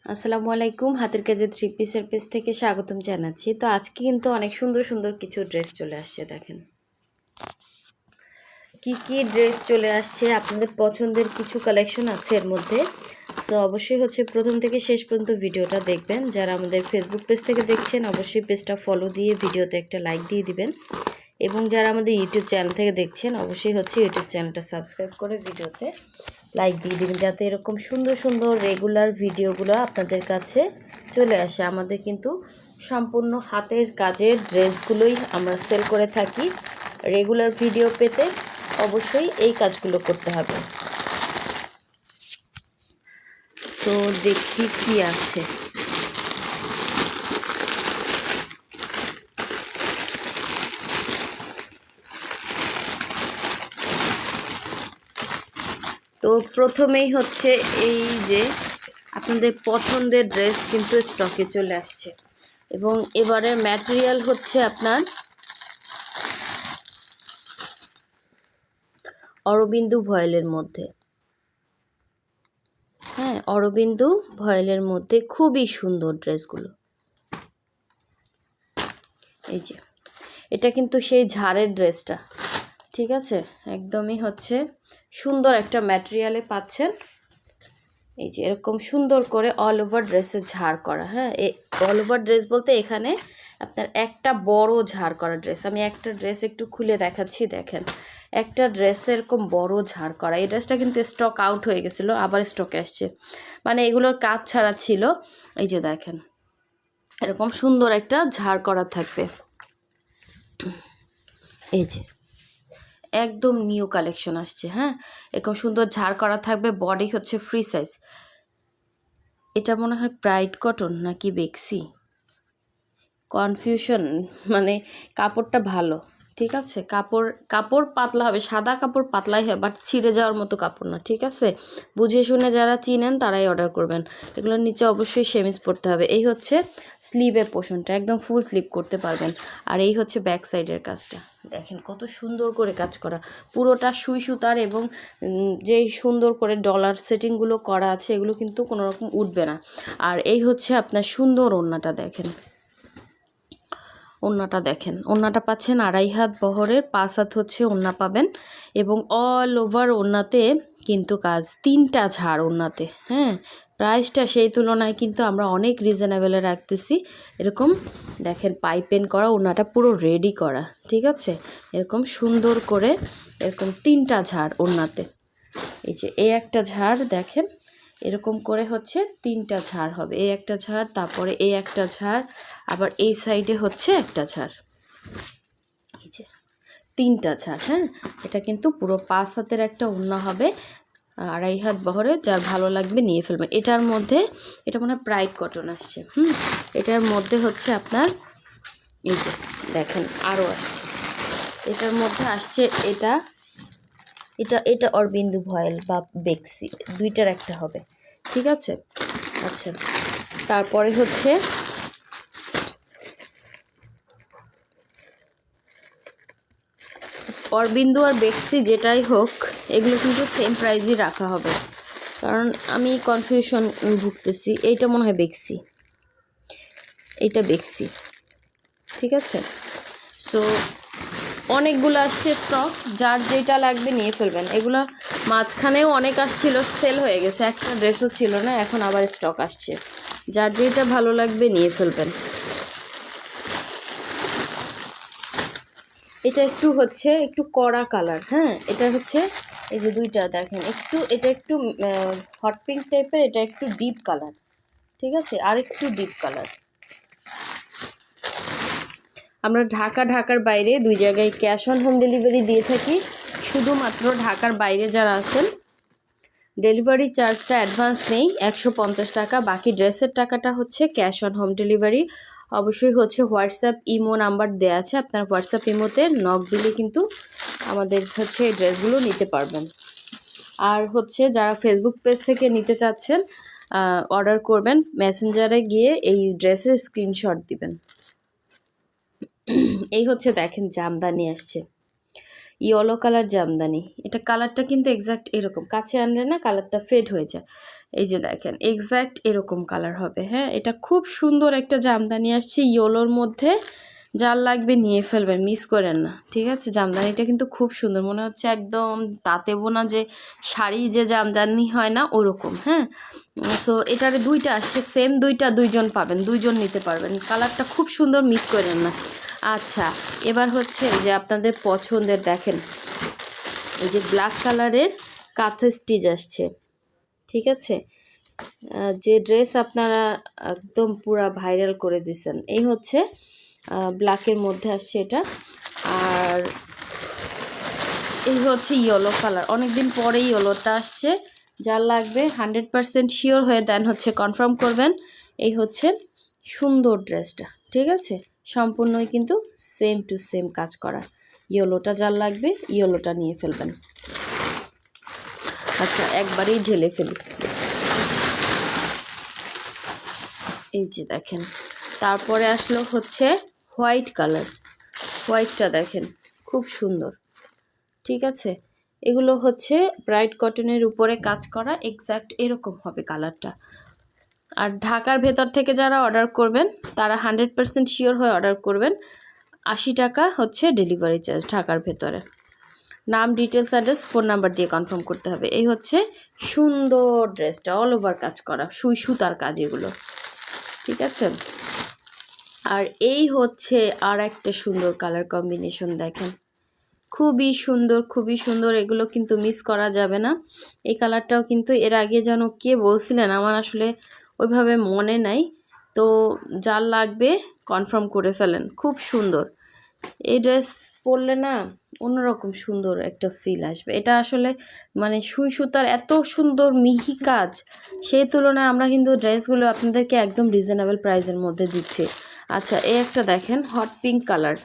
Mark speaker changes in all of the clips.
Speaker 1: আসসালামু আলাইকুম। হাতের কাজে থ্রি পিসের পেজ থেকে স্বাগতম জানাচ্ছি। তো আজকে কিন্তু অনেক সুন্দর সুন্দর কিছু ড্রেস চলে আসছে। দেখেন কি কি ড্রেস চলে আসছে, আপনাদের পছন্দের কিছু কালেকশন আছে এর মধ্যে। সো অবশ্যই প্রথম থেকে শেষ পর্যন্ত ভিডিওটা দেখবেন। যারা আমাদের ফেসবুক পেজ থেকে দেখছেন অবশ্যই পেজটা ফলো দিয়ে ভিডিওতে একটা লাইক দিয়ে দিবেন, এবং যারা আমাদের ইউটিউব চ্যানেল থেকে দেখছেন অবশ্যই ইউটিউব চ্যানেলটা সাবস্ক্রাইব করে ভিডিওতে লাইক দিয়ে দিবেন, যাতে এরকম সুন্দর সুন্দর রেগুলার ভিডিওগুলো আপনাদের কাছে চলে আসে। আমাদের কিন্তু সম্পূর্ণ হাতের কাজের ড্রেসগুলোই আমরা সেল করে থাকি। রেগুলার ভিডিও পেতে অবশ্যই এই কাজগুলো করতে হবে। সো দেখি কি আছে। তো প্রথমেই এই যে আপনাদের পছন্দের ড্রেস কিন্তু স্টকে চলে আসছে, এবং এবারের ম্যাটেরিয়াল আপনার অরবিন্দু ভয়েলের মধ্যে। হ্যাঁ, অরবিন্দু ভয়েলের মধ্যে খুবই সুন্দর ড্রেসগুলো। এই যে এটা কিন্তু সেই ঝাড়ের ড্রেসটা, ঠিক আছে, একদমই সুন্দর একটা ম্যাটেরিয়ালে পাচ্ছেন। এই যে এরকম সুন্দর করে অল ওভার ড্রেসে ঝাড় করা। হ্যাঁ, অল ওভার ড্রেস বলতে এখানে আপনার একটা বড় ঝাড় করা ড্রেস। আমি একটা ড্রেস একটু খুলে দেখাচ্ছি। দেখেন একটা ড্রেসে এরকম বড় ঝাড় করা। এই ড্রেসটা কিন্তু স্টক আউট হয়ে গেছিলো, আবার স্টকে আসছে, মানে এগুলোর কাজ ছাড়া ছিল। এই যে দেখেন এরকম সুন্দর একটা ঝাড় করা থাকবে। এই যে একদম নিউ কালেকশন আসছে। হ্যাঁ, এরকম সুন্দর ঝাড় করা থাকবে। Body free size. এটা মনে হয় প্রাইড কটন নাকি বেক্সি, কনফিউশন, মানে কাপড়টা ভালো, ঠিক আছে। কাপড় পাতলা হবে, সাদা কাপড় পাতলাই হয়, বাট ছিঁড়ে যাওয়ার মতো কাপড় না, ঠিক আছে। বুঝে শুনে যারা চিনেন তারাই অর্ডার করবেন। এগুলোর নিচে অবশ্যই সেমিজ পরতে হবে। এই স্লিভের পোর্শনটা, একদম ফুল স্লিভ করতে পারবেন। আর এই ব্যাক সাইডের কাজটা দেখেন কত সুন্দর করে কাজ করা, পুরোটা সুই সুতার, এবং যে সুন্দর করে ডলার সেটিংগুলো করা আছে এগুলো কিন্তু কোনো রকম উঠবে না। আর এই আপনার সুন্দর ওড়নাটা দেখেন। ওড়নাটা দেখেন, ওড়নাটা পাচ্ছেন 2.5 হাত বহরের, 5 হাত ওড়না পাবেন, এবং অল ওভার ওড়নাতে কিন্তু কাজ, 3টা ঝাড় ওড়নাতে। হ্যাঁ, প্রাইসটা সেই তুলনায় কিন্তু আমরা অনেক রিজনেবলে রাখতেছি। এরকম দেখেন পাইপেন করা, ওড়নাটা পুরো রেডি করা, ঠিক আছে। এরকম সুন্দর করে এরকম 3টা ঝাড় ওড়নাতে। এই যে এই একটা ঝাড় দেখেন, এরকম করে 3টা ঝাড় হবে। এই একটা ঝাড়, তারপরে এই একটা ঝাড়, আবার এই সাইডে একটা ঝাড়। এই যে 3টা ঝাড়। হ্যাঁ, এটা কিন্তু পুরো 5 হাতের একটা ওড়না হবে, 2.5 হাত বহরে। যার ভালো লাগবে নিয়ে ফেলবেন। এটার মধ্যে, এটা মনে হয় প্রাইড কটন আসছে। এটার মধ্যে আপনার এই যে দেখেন আরও আসছে। এটার মধ্যে আসছে এটা এটা এটা অরবিন্দু ভয়েল বা বেক্সি, দুইটার একটা হবে, ঠিক আছে। আচ্ছা, তারপরে অরবিন্দু আর বেক্সি যেটাই হোক, এগুলো কিন্তু সেম প্রাইজই রাখা হবে, কারণ আমি কনফিউশন ভুগতেছি। এইটা মনে হয় বেক্সি, এইটা বেক্সি, ঠিক আছে। সো অনেকগুলো আসছে স্টক, যার যেটা লাগবে নিয়ে ফেলবেন। এগুলো মাঝখানেও অনেক আসছিল, সেল হয়ে গেছে, একটা ড্রেসও ছিল না, এখন আবার স্টক আসছে। যার যেটা ভালো লাগবে নিয়ে ফেলবেন। এটা একটু কড়া কালার। হ্যাঁ, এটা এই যে দুইটা দেখেন, এটা একটু হট পিঙ্ক টাইপের, এটা একটু ডিপ কালার, ঠিক আছে, আর একটু ডিপ কালার। আমরা ঢাকার বাইরে 2 জায়গায় ক্যাশ অন হোম ডেলিভারি দিয়ে থাকি। শুধুমাত্র ঢাকার বাইরে যারা আছেন ডেলিভারি চার্জটা অ্যাডভান্স নেই, 150 টাকা। বাকি ড্রেসের টাকাটা ক্যাশ অন হোম ডেলিভারি। অবশ্যই হোয়াটসঅ্যাপ ইমো নাম্বার দেওয়া আছে, আপনার হোয়াটসঅ্যাপ ইমোতে নক দিলে কিন্তু আমাদের এই ড্রেসগুলো নিতে পারবেন। আর যারা ফেসবুক পেজ থেকে নিতে চাচ্ছেন অর্ডার করবেন, মেসেঞ্জারে গিয়ে এই ড্রেসের স্ক্রিনশট দিবেন। এই দেখেন জামদানি আসছে। Yellow colour Jamdani. এটা কালারটা কিন্তু এক্স্যাক্ট এরকম, কাছে আনলে না কালারটা ফেড হয়ে যায়। এই যে দেখেন এক্স্যাক্ট এরকম কালার হবে। হ্যাঁ, এটা খুব সুন্দর একটা জামদানি আসছে ইয়েলোর মধ্যে। যার লাগবে নিয়ে ফেলবেন, মিস করেন না। ঠিক আছে, জামদানিটা কিন্তু খুব সুন্দর, মনে হচ্ছে একদম তাঁতে বোনা যে শাড়ি যে জামদানি হয় না ওরকম। হ্যাঁ, সো এটারে দুইটা আসছে সেম, দুইজন পাবেন, দুইজন নিতে পারবেন। কালারটা খুব সুন্দর, মিস করেন না। আচ্ছা, এবার হচ্ছে যে আপনাদের পছন্দের দেখেন এই যে ব্ল্যাক কালারের কাঁথা স্টিচ আসছে। ঠিক আছে, যে ড্রেস আপনারা একদম পুরা ভাইরাল করে দিছেন, এই হচ্ছে ব্ল্যাকের মধ্যে আসছে এটা। আর এই হচ্ছে ইয়েলো কালার, অনেকদিন পরেই ইয়েলোটা আসছে। যার লাগবে 100% শিওর হয়ে দেন হচ্ছে কনফার্ম করবেন। এই হচ্ছে সুন্দর ড্রেসটা। ঠিক আছে, সম্পূর্ণই কিন্তু সেম টু সেম কাজ করা। ইয়েলোটা যার লাগবে ইয়েলোটা নিয়ে ফেলবেন। আচ্ছা, একবারেই ঢেলে ফেলি। এই যে দেখেন, তারপরে আসলো হচ্ছে হোয়াইট কালার। হোয়াইটটা দেখেন খুব সুন্দর। ঠিক আছে, এগুলো হচ্ছে ব্রাইট কটনের উপরে কাজ করা, এক্স্যাক্ট এরকম হবে কালারটা। আর ঢাকার ভেতর থেকে যারা অর্ডার করবেন তারা 100% শিওর হয়ে অর্ডার করবেন। 80 টাকা হচ্ছে ডেলিভারি চার্জ ঢাকার ভেতরে। নাম, ডিটেলস, অ্যাড্রেস, ফোন নাম্বার দিয়ে কনফার্ম করতে হবে। এই হচ্ছে সুন্দর ড্রেসটা, অল ওভার কাজ করা, সুতার কাজ এগুলো। ঠিক আছে, আর এই হচ্ছে আর একটা সুন্দর কালার কম্বিনেশন দেখেন, খুবই সুন্দর, খুবই সুন্দর। এগুলো কিন্তু মিস করা যাবে না। এই কালারটাও কিন্তু এর আগে যেন কে বলছিলেন, আমার আসলে ওইভাবে মনে নাই। তো যার লাগবে কনফার্ম করে ফেলেন, খুব সুন্দর। এই ড্রেস পরলে না অন্যরকম সুন্দর একটা ফিল আসবে। এটা আসলে মানে সুতার এত সুন্দর মিহি কাজ, সেই তুলনায় আমরা কিন্তু ড্রেসগুলো আপনাদেরকে একদম রিজনেবল প্রাইসের মধ্যে দিচ্ছি। আচ্ছা, এই একটা দেখেন হট পিঙ্ক কালার,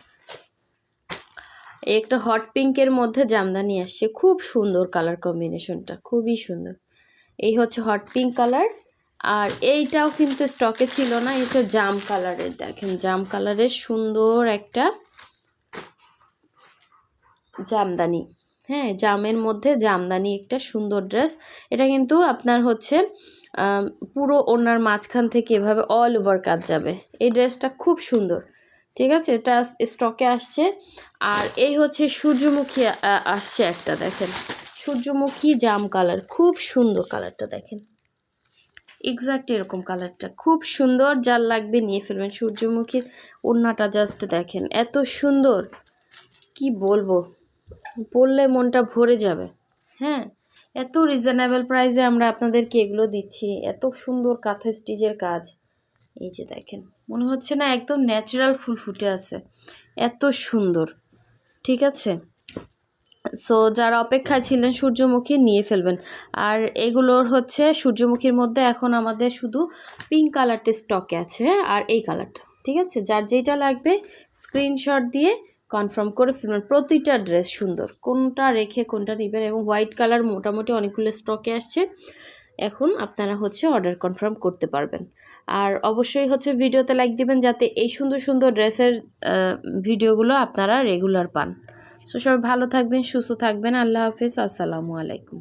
Speaker 1: একটা হট পিঙ্কের মধ্যে জামদানি আসছে, খুব সুন্দর কালার কম্বিনেশনটা, খুবই সুন্দর। এই হচ্ছে হট পিঙ্ক কালার। আর এইটাও কিন্তু স্টকে ছিল না, এটা জাম কালারের। দেখেন জাম কালারের সুন্দর একটা জামদানি। হ্যাঁ, জামের মধ্যে জামদানি একটা সুন্দর ড্রেস। এটা কিন্তু আপনার হচ্ছে পুরো ওনার মাঝখান থেকে এভাবে অল ওভার কাজ যাবে। এই ড্রেসটা খুব সুন্দর। ঠিক আছে, এটা স্টকে আসছে। আর এই হচ্ছে সূর্যমুখী আসছে একটা, দেখেন সূর্যমুখী জাম কালার, খুব সুন্দর কালারটা দেখেন, এক্স্যাক্ট এরকম কালারটা খুব সুন্দর। যার লাগবে নিয়ে ফেলবেন। সূর্যমুখীর ওড়নাটা জাস্ট দেখেন এত সুন্দর, কি বলবো, পরলে মনটা ভরে যাবে। হ্যাঁ, এত রিজনেবল প্রাইসে আমরা আপনাদেরকে এগুলো দিচ্ছি, এত সুন্দর কাঁথা স্টিচের কাজ। এই যে দেখেন, মনে হচ্ছে না একদম ন্যাচারাল ফুল ফুটে আছে, এত সুন্দর। ঠিক আছে, সো যারা অপেক্ষায় ছিলেন সূর্যমুখী নিয়ে ফেলবেন। আর এগুলোর হচ্ছে সূর্যমুখীর মধ্যে এখন আমাদের শুধু পিঙ্ক কালারটা স্টকে আছে আর এই কালারটা। ঠিক আছে, যার যেটা লাগবে স্ক্রিনশট দিয়ে কনফার্ম করে ফেলবেন। প্রতিটা ড্রেস সুন্দর, কোনটা রেখে কোনটা নেবেন। এবং হোয়াইট কালার মোটামুটি অনেকগুলো স্টকে আসছে, এখন আপনারা হচ্ছে অর্ডার কনফার্ম করতে পারবেন। আর অবশ্যই হচ্ছে ভিডিওতে লাইক দিবেন যাতে এই সুন্দর সুন্দর ড্রেসের ভিডিওগুলো আপনারা রেগুলার পান। সো সবাই ভালো থাকবেন, সুস্থ থাকবেন। আল্লাহ হাফেজ, আসসালামু আলাইকুম।